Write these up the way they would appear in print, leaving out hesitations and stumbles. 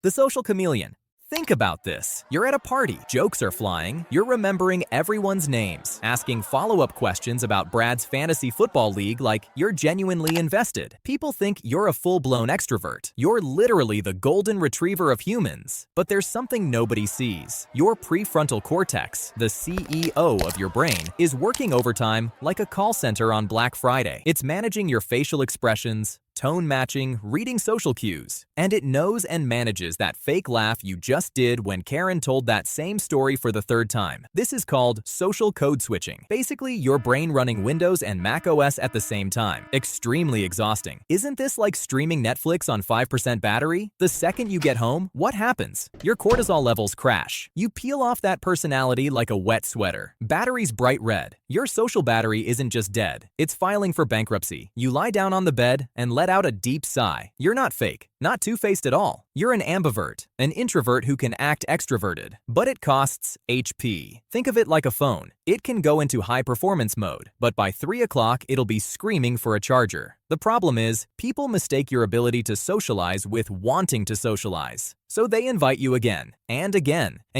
The social chameleon. Think about this. You're at a party, jokes are flying, you're remembering everyone's names, asking follow-up questions about Brad's fantasy football league like you're genuinely invested. People think you're a full-blown extrovert. You're literally the golden retriever of humans. But there's something nobody sees. Your prefrontal cortex, the CEO of your brain, is working overtime like a call center on Black Friday. It's managing your facial expressions, tone matching, reading social cues, and it knows and manages that fake laugh you just did when Karen told that same story for the third time. This is called social code switching. Basically, your brain running Windows and Mac OS at the same time. Extremely exhausting. Isn't this like streaming Netflix on 5% battery? The second you get home, what happens? Your cortisol levels crash. You peel off that personality like a wet sweater. Battery's bright red. Your social battery isn't just dead. It's filing for bankruptcy. You lie down on the bed and let out a deep sigh. You're not fake, not two-faced at all. You're an ambivert, an introvert who can act extroverted, but it costs HP. Think of it like a phone. It can go into high-performance mode, but by 3 o'clock, it'll be screaming for a charger. The problem is, people mistake your ability to socialize with wanting to socialize. So they invite you again, and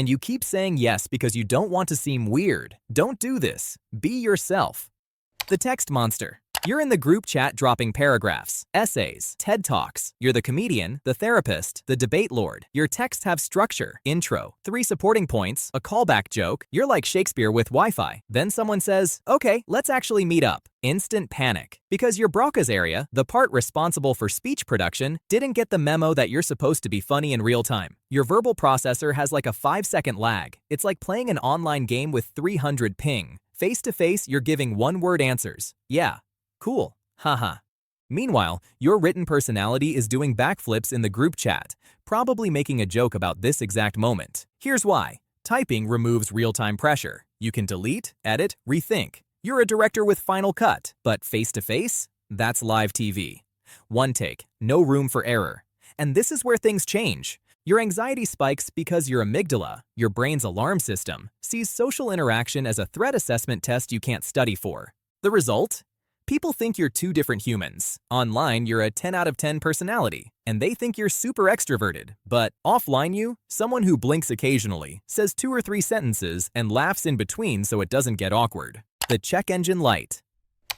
you keep saying yes because you don't want to seem weird. Don't do this. Be yourself. The text monster. You're in the group chat dropping paragraphs, essays, TED Talks. You're the comedian, the therapist, the debate lord. Your texts have structure, intro, 3 supporting points, a callback joke. You're like Shakespeare with Wi-Fi. Then someone says, okay, let's actually meet up. Instant panic. Because your Broca's area, the part responsible for speech production, didn't get the memo that you're supposed to be funny in real time. Your verbal processor has like a 5-second lag. It's like playing an online game with 300 ping. Face-to-face, you're giving one-word answers. Yeah. Cool. Haha. Meanwhile, your written personality is doing backflips in the group chat, probably making a joke about this exact moment. Here's why. Typing removes real-time pressure. You can delete, edit, rethink. You're a director with Final Cut, but face-to-face? That's live TV. One take, no room for error. And this is where things change. Your anxiety spikes because your amygdala, your brain's alarm system, sees social interaction as a threat assessment test you can't study for. The result? People think you're 2 different humans. Online, you're a 10 out of 10 personality, and they think you're super extroverted. But offline someone who blinks occasionally, says 2 or 3 sentences, and laughs in between so it doesn't get awkward. The check engine light.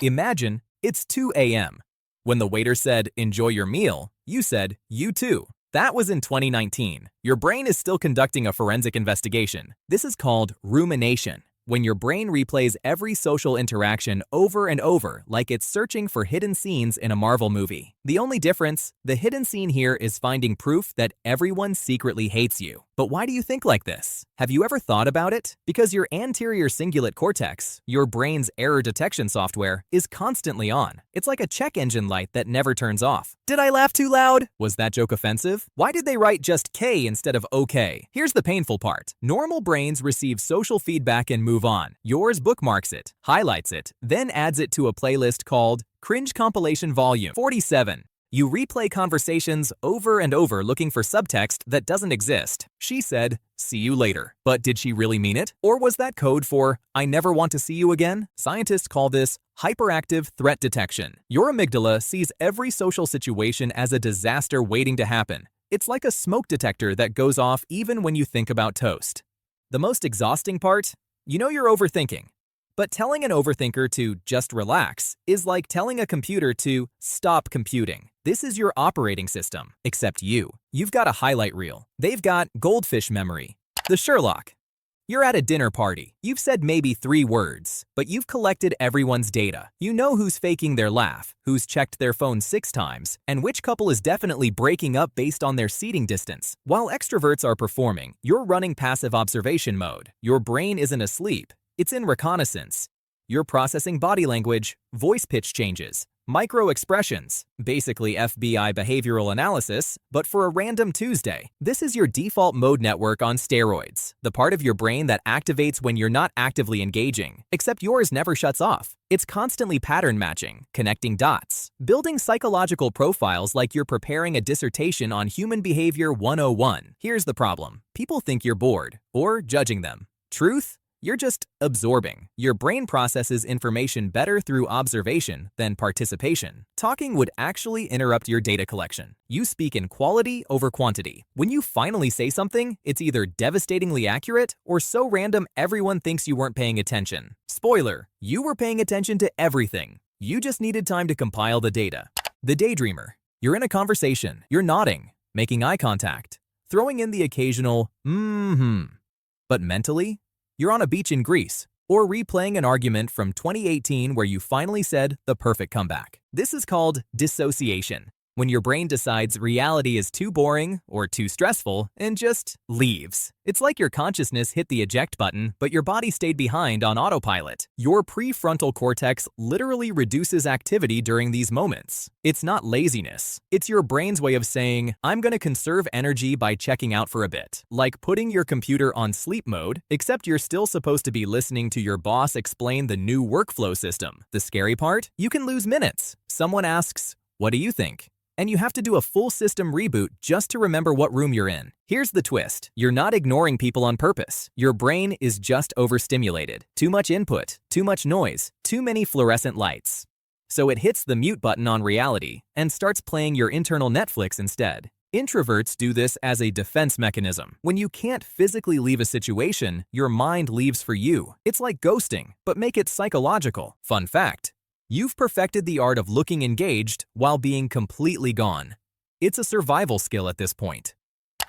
Imagine it's 2 a.m. When the waiter said, enjoy your meal, you said, you too. That was in 2019. Your brain is still conducting a forensic investigation. This is called rumination. When your brain replays every social interaction over and over like it's searching for hidden scenes in a Marvel movie. The only difference, the hidden scene here is finding proof that everyone secretly hates you. But why do you think like this? Have you ever thought about it? Because your anterior cingulate cortex, your brain's error detection software, is constantly on. It's like a check engine light that never turns off. Did I laugh too loud? Was that joke offensive? Why did they write just K instead of OK? Here's the painful part. Normal brains receive social feedback and move on. Yours bookmarks it, highlights it, then adds it to a playlist called Cringe Compilation Volume 47. You replay conversations over and over looking for subtext that doesn't exist. She said, see you later. But did she really mean it? Or was that code for, I never want to see you again? Scientists call this hyperactive threat detection. Your amygdala sees every social situation as a disaster waiting to happen. It's like a smoke detector that goes off even when you think about toast. The most exhausting part? You're overthinking. But telling an overthinker to just relax is like telling a computer to stop computing. This is your operating system, except you've got a highlight reel. They've got goldfish memory. The Sherlock. You're at a dinner party. You've said maybe 3 words, but you've collected everyone's data. You know who's faking their laugh, who's checked their phone 6 times, and which couple is definitely breaking up based on their seating distance. While extroverts are performing, you're running passive observation mode. Your brain isn't asleep. It's in reconnaissance. You're processing body language, voice pitch changes, micro expressions, basically FBI behavioral analysis, but for a random Tuesday. This is your default mode network on steroids, the part of your brain that activates when you're not actively engaging, except yours never shuts off. It's constantly pattern matching, connecting dots, building psychological profiles like you're preparing a dissertation on Human Behavior 101. Here's the problem. People think you're bored, or judging them. Truth? You're just absorbing. Your brain processes information better through observation than participation. Talking would actually interrupt your data collection. You speak in quality over quantity. When you finally say something, it's either devastatingly accurate or so random everyone thinks you weren't paying attention. Spoiler, you were paying attention to everything. You just needed time to compile the data. The daydreamer. You're in a conversation. You're nodding, making eye contact, throwing in the occasional But mentally, you're on a beach in Greece or replaying an argument from 2018 where you finally said the perfect comeback. This is called dissociation, when your brain decides reality is too boring or too stressful and just leaves. It's like your consciousness hit the eject button, but your body stayed behind on autopilot. Your prefrontal cortex literally reduces activity during these moments. It's not laziness. It's your brain's way of saying, I'm going to conserve energy by checking out for a bit. Like putting your computer on sleep mode, except you're still supposed to be listening to your boss explain the new workflow system. The scary part? You can lose minutes. Someone asks, "What do you think?" And you have to do a full system reboot just to remember what room you're in. Here's the twist. You're not ignoring people on purpose. Your brain is just overstimulated. Too much input, too much noise, too many fluorescent lights. So it hits the mute button on reality and starts playing your internal Netflix instead. Introverts do this as a defense mechanism. When you can't physically leave a situation, your mind leaves for you. It's like ghosting, but make it psychological. Fun fact. You've perfected the art of looking engaged while being completely gone. It's a survival skill at this point.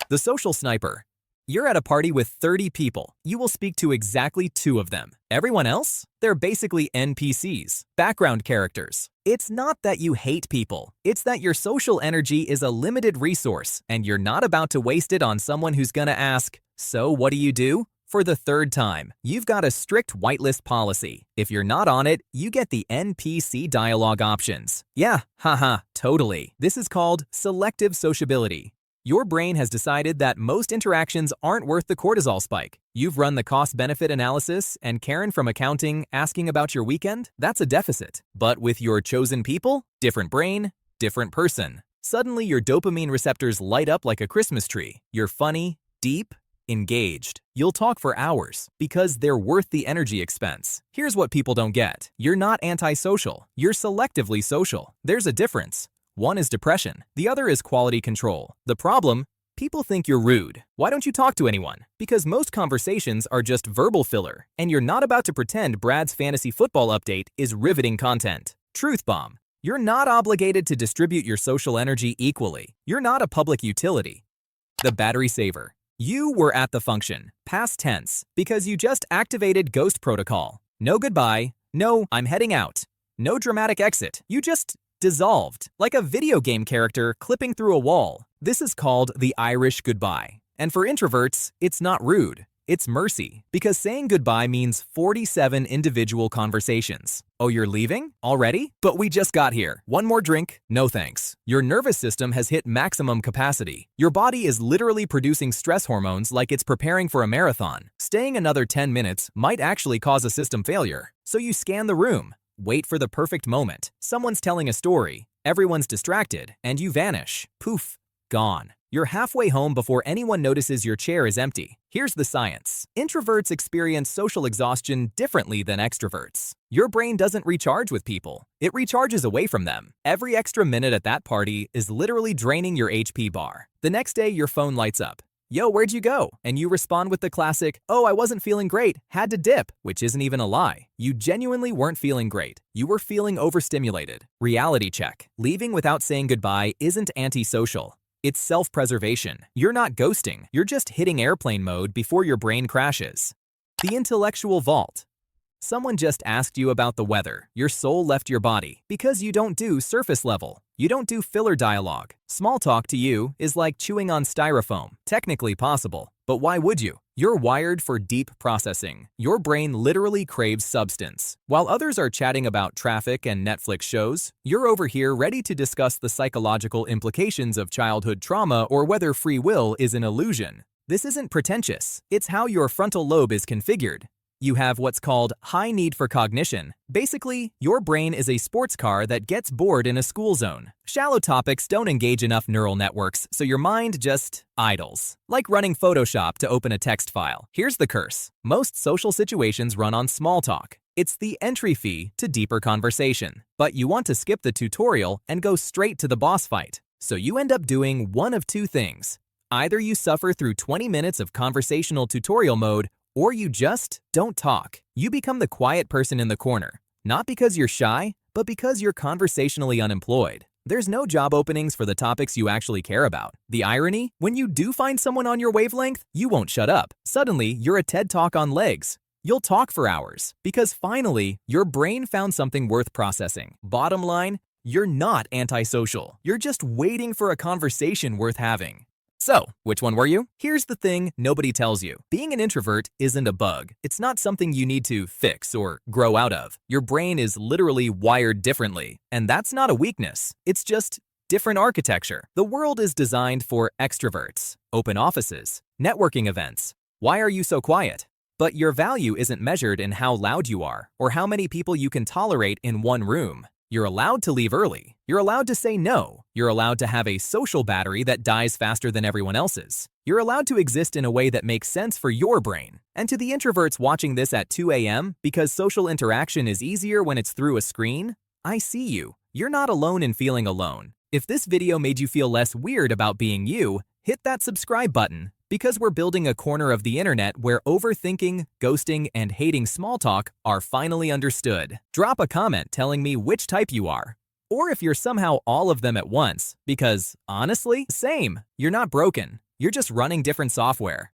The social sniper. You're at a party with 30 people. You will speak to exactly 2 of them. Everyone else? They're basically NPCs, background characters. It's not that you hate people. It's that your social energy is a limited resource, and you're not about to waste it on someone who's gonna ask, "So what do you do?" For the 3rd time. You've got a strict whitelist policy. If you're not on it, you get the NPC dialogue options. Yeah, haha, totally. This is called selective sociability. Your brain has decided that most interactions aren't worth the cortisol spike. You've run the cost-benefit analysis, and Karen from accounting asking about your weekend? That's a deficit. But with your chosen people, different brain, different person. Suddenly your dopamine receptors light up like a Christmas tree. You're funny, deep, engaged. You'll talk for hours because they're worth the energy expense. Here's what people don't get. You're not antisocial. You're selectively social. There's a difference. One is depression. The other is quality control. The problem? People think you're rude. Why don't you talk to anyone? Because most conversations are just verbal filler, and you're not about to pretend Brad's fantasy football update is riveting content. Truth bomb. You're not obligated to distribute your social energy equally. You're not a public utility. The battery saver. You were at the function, past tense, because you just activated ghost protocol. No goodbye, no I'm heading out, no dramatic exit. You just dissolved, like a video game character clipping through a wall. This is called the Irish goodbye. And for introverts, it's not rude. It's mercy, because saying goodbye means 47 individual conversations. Oh, you're leaving? Already? But we just got here. One more drink? No thanks. Your nervous system has hit maximum capacity. Your body is literally producing stress hormones like it's preparing for a marathon. Staying another 10 minutes might actually cause a system failure. So you scan the room, wait for the perfect moment. Someone's telling a story, everyone's distracted, and you vanish. Poof, gone. You're halfway home before anyone notices your chair is empty. Here's the science. Introverts experience social exhaustion differently than extroverts. Your brain doesn't recharge with people. It recharges away from them. Every extra minute at that party is literally draining your HP bar. The next day, your phone lights up. Yo, where'd you go? And you respond with the classic, oh, I wasn't feeling great, had to dip, which isn't even a lie. You genuinely weren't feeling great. You were feeling overstimulated. Reality check. Leaving without saying goodbye isn't antisocial. It's self-preservation. You're not ghosting. You're just hitting airplane mode before your brain crashes. The intellectual vault. Someone just asked you about the weather. Your soul left your body because you don't do surface level. You don't do filler dialogue. Small talk to you is like chewing on styrofoam. Technically possible, but why would you? You're wired for deep processing. Your brain literally craves substance. While others are chatting about traffic and Netflix shows, you're over here ready to discuss the psychological implications of childhood trauma or whether free will is an illusion. This isn't pretentious. It's how your frontal lobe is configured. You have what's called high need for cognition. Basically, your brain is a sports car that gets bored in a school zone. Shallow topics don't engage enough neural networks, so your mind just idles. Like running Photoshop to open a text file. Here's the curse. Most social situations run on small talk. It's the entry fee to deeper conversation. But you want to skip the tutorial and go straight to the boss fight. So you end up doing one of two things. Either you suffer through 20 minutes of conversational tutorial mode, or you just don't talk. You become the quiet person in the corner. Not because you're shy, but because you're conversationally unemployed. There's no job openings for the topics you actually care about. The irony? When you do find someone on your wavelength, you won't shut up. Suddenly, you're a TED Talk on legs. You'll talk for hours, because finally, your brain found something worth processing. Bottom line, you're not antisocial. You're just waiting for a conversation worth having. So, which one were you? Here's the thing nobody tells you. Being an introvert isn't a bug. It's not something you need to fix or grow out of. Your brain is literally wired differently, and that's not a weakness. It's just different architecture. The world is designed for extroverts, open offices, networking events. Why are you so quiet? But your value isn't measured in how loud you are or how many people you can tolerate in one room. You're allowed to leave early. You're allowed to say no. You're allowed to have a social battery that dies faster than everyone else's. You're allowed to exist in a way that makes sense for your brain. And to the introverts watching this at 2 a.m. because social interaction is easier when it's through a screen, I see you. You're not alone in feeling alone. If this video made you feel less weird about being you, hit that subscribe button, because we're building a corner of the internet where overthinking, ghosting, and hating small talk are finally understood. Drop a comment telling me which type you are, or if you're somehow all of them at once, because honestly, same. You're not broken. You're just running different software.